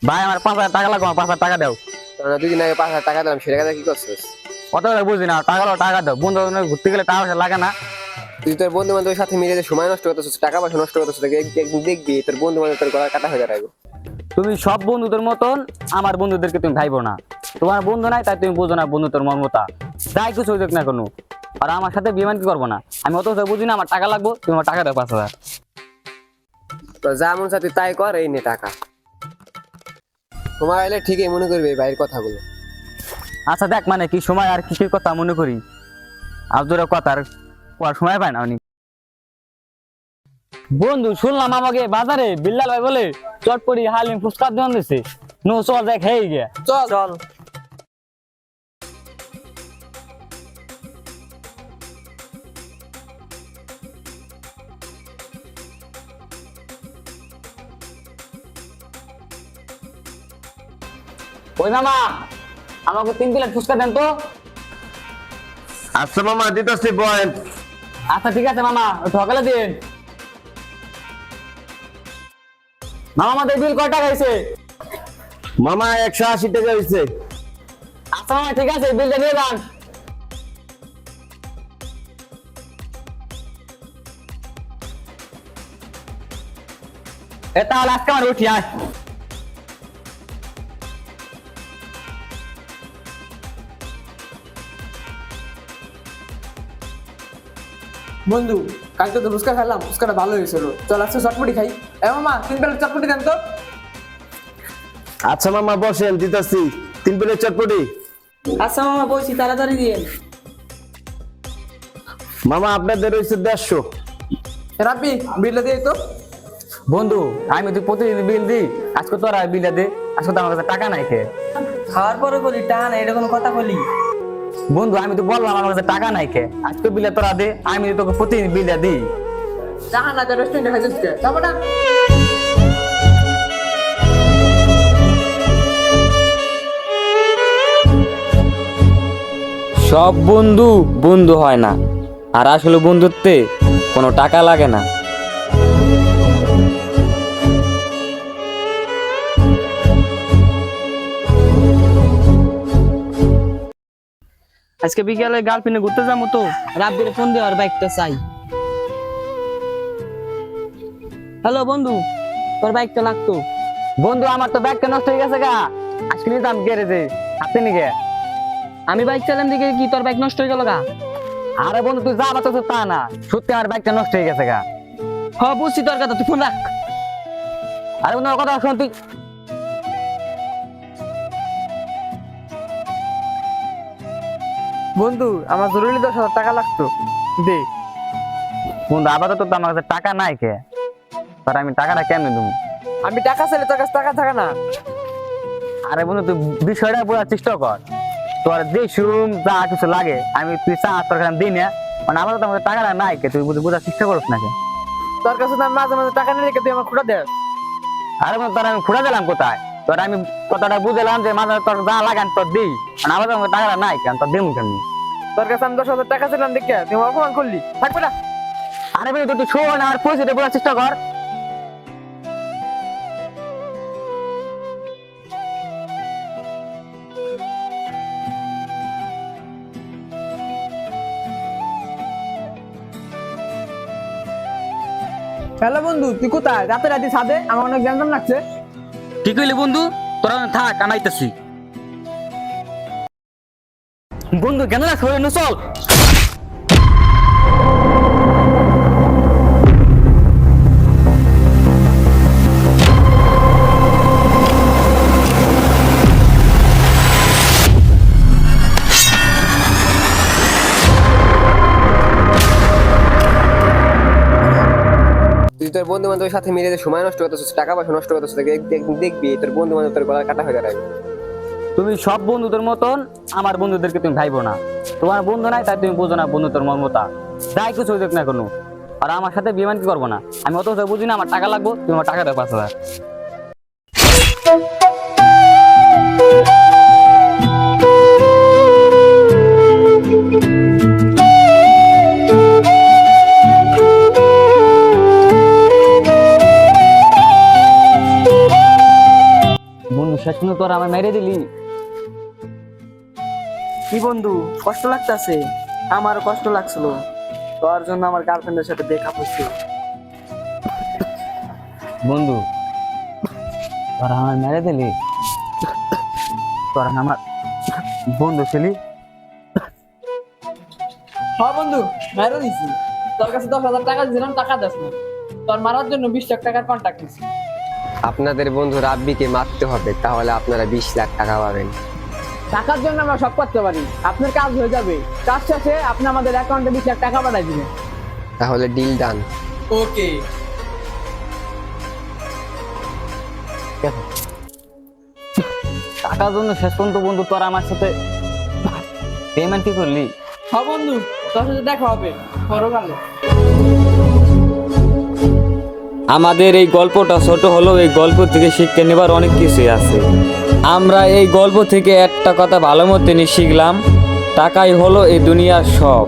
ভাই আমার 5,000 টাকা লাগবে, আমার 5,000 টাকা দাও। তোরা দুদিন আগে 5,000 টাকা দিলাম, সে টাকা দিয়ে কি করছিস? কত টাকা বুঝি না, টাকা দাও, টাকা দাও। বন্ধু বান্ধব ঘুরতে গেলে টাকা পয়সা লাগে না? তুই তোর বন্ধু বান্ধবের সাথে মিলে যে সময় নষ্ট করতেছিস, টাকা পয়সা নষ্ট করতেছিস, একদিন দেখবি তোর বন্ধু বান্ধব তোর গলা কাটা হয়ে যাবে। তুমি সব বন্ধুদের মতন আমার বন্ধুদেরকে তুমি ভাইবো না। তোমার বন্ধু নাই তাই তুমি বুঝো না বন্ধুত্বের মর্মতা। যাই কিছু হইতে না কোনো, আর আমার সাথে বিমান কি করবো না। আমি অত বুঝি না, আমার টাকা লাগবো, তুমি আমার টাকা দাও 5,000। তো যা মন চায় তুই তাই কর, এই নে টাকা। তোমার এলে ঠিকই মনে করবে এই বাইরের কথাগুলো। আচ্ছা দেখ, মানে কি সময় আর কিসের কথা মনে করি, আর তোরা কথা আর পড়ার সময় পায় না উনি। বন্ধু শুনলাম আমাকে বাজারে বিল্লাল ভাই বলে চটপটি হালিম ফুচকার দোকান দিছে। নো চল দেখ, হেই গিয়া চল চল। ওই মামা, আমাকে 3 প্লেট ফুচকা দেন তো। আচ্ছা মামা দিতেছি পয়েন্ট। আচ্ছা ঠিক আছে মামা, সকালে দিন। মামা আমাদের বিল কয় টাকা হয়েছে? মামা 180 টাকা হয়েছে। আচ্ছা মামা ঠিক আছে, বিলটা দিয়ে যান। তাহলে আজকে আমার উঠি আয়। বন্ধু, কালকে তো ফুচকা খেলাম, ফুচকাটা ভালো হয়েছিল। চল আজকে চটপটি খাই। মামা 3 প্লেট চটপটি দেন তো। আচ্ছা মামা বসেন, দিতেছি 3 প্লেট চটপটি। আচ্ছা মামা বলছি, তাড়াতাড়ি দিন। মামা আপনাদের হয়েছে 150। রাব্বি বিলটা দিয়ে তো। বন্ধু আমি তুই প্রতিদিন বিল দি, আজকে তোরা বিলটা দে। আজকে তো আমার কাছে টাকা নাই খে। খাওয়ার পরে বলি টাকা না, এটা কোনো কথা বলি? বন্ধু আমি তো বললাম আমার কাছে টাকা নাই খে, আজকে বিলটা তোরা দে, আমি তোকে প্রতিদিন বিলটা দিই। টাকা না, রেস্টুরেন্টে খাইছিস কে? যাবো না। সব বন্ধু বন্ধু হয় না, আর আসলে বন্ধুত্বে কোনো টাকা লাগে না। আজকে বিকেলে গার্লফ্রেন্ডে ঘুরতে যাবো তো। রাব্বির ফোন দিয়ে আর বাইকটা চাই। হ্যালো বন্ধু, তোর বাইকটা লাগতো। বন্ধু আমার তো ব্যাগটা নষ্ট হয়ে গেছে গা, আজকে নিতাম গ্যারেজে, হাতে নিয়ে। আমি বাইক চালাম দিকে কি তোর বাইক নষ্ট হয়ে গেল গা? আরে বন্ধু তুই যা বাতাস তা না, সত্যি আমার ব্যাগটা নষ্ট হয়ে গেছে গা। হ বুঝছি তোর কথা, তুই ফোন রাখ। আরে বন্ধু আমার কথা শোন তুই। বন্ধু আমার জরুরি 10,000 টাকা লাগতো, দে। বন্ধু আপাতত তো আমার কাছে টাকা নাই কে, তোর আমি টাকাটা কেমনে দেবো? আমি টাকা চাইলে তোর কাছে টাকা থাকে না। আরে বন্ধু তুই বিষয়টা বোঝার চেষ্টা কর, তোর যে শুরুম যা কিছু লাগে আমি তুই চা তোর কাছে দিই না, মানে আপাতত আমার কাছে টাকাটা নাই কে, তুই বোঝার চেষ্টা করিস নাকি? তোর কাছে তো আমি মাঝে মাঝে টাকা নিয়ে রেখে তুই আমার খুঁড়া দেস। আরে বন্ধু তোর আমি খুঁড়া দিলাম কোথায়? তোর আমি কথাটা বুঝলাম যে মাঝে তোর যা লাগান তোর দিই, মানে আপাতত আমার টাকাটা নাই কেন, তোর দিমু কেমনি? তোর কাছে আমি 10,000 টাকা ছিলাম দেখে তুই আমার অপমান করলি, থাকবে না। আরে বন্ধু তুই শোন, আমার পরিস্থিতি বোঝার চেষ্টা কর। হ্যালো বন্ধু, তুই কোথায়? রাতে রাতে ছাদে, আমার অনেক গ্যাঞ্জাম লাগছে। ঠিক হইলে বন্ধু, তোরা থাক আমি আইতাছি। বন্ধু কেন লাগছে চল। তুই তোর বন্ধু বান্ধবের সাথে মিলে যে সময় নষ্ট করতেছিস, টাকা পয়সা নষ্ট করতেছিস, একদিন দেখবি তোর বন্ধু বান্ধব তোর গলা কাটা হয়ে যাবে। তুমি সব বন্ধুদের মতন আমার বন্ধুদেরকে তুমি ভাইবো না। তোমার বন্ধু নাই তাই তুমি বুঝো না বন্ধুত্বের মর্মতা। যাই কিছু হইতে না কোনো, আর আমার সাথে বিমান কি করবো না। আমি অত বুঝি না, আমার টাকা লাগবো, তুমি আমার টাকা দাও 5,000। শেষ পর্যন্ত তোরা আমার মেরে দিলি। কি বন্ধু কষ্ট লাগতাছে? আমারও কষ্ট লাগছিল, তোর জন্য আমার গার্লফ্রেন্ডের সাথে ব্রেকআপ হয়েছে। বন্ধু তোরা আমার মেরে দিলি, তোরা আমার বন্ধু ছিলি। হ্যাঁ বন্ধু, মারা দিছি। তোর কাছে 10,000 টাকা দিয়েছিলাম, টাকা দাস না। তোর মারার জন্য 20 লাখ টাকার কন্ট্রাক্ট নিছি। আপনাদের বন্ধু রাব্বিকে মারতে হবে, তাহলে আপনারা 20 লাখ টাকা পাবেন। টাকার জন্য আমরা সব করতে পারি, আপনার কাজ হয়ে যাবে। কাজ শেষে আপনি আমাদের অ্যাকাউন্টে 20 লাখ টাকা পাঠিয়ে দিবেন। তাহলে ডিল ডান। ওকে। টাকার জন্য শেষ পর্যন্ত বন্ধু তোরা আমার সাথে পেমেন্ট কি করলি? হ্যাঁ বন্ধু, তোর সাথে দেখা হবে পরকালে। আমাদের এই গল্পটা ছোট হলেও এই গল্প থেকে শিক্ষা নেবার অনেক কিছুই আছে। আমরা এই গল্প থেকে একটা কথা ভালো মতনই শিখলাম, টাকাই হলো এই দুনিয়ার সব।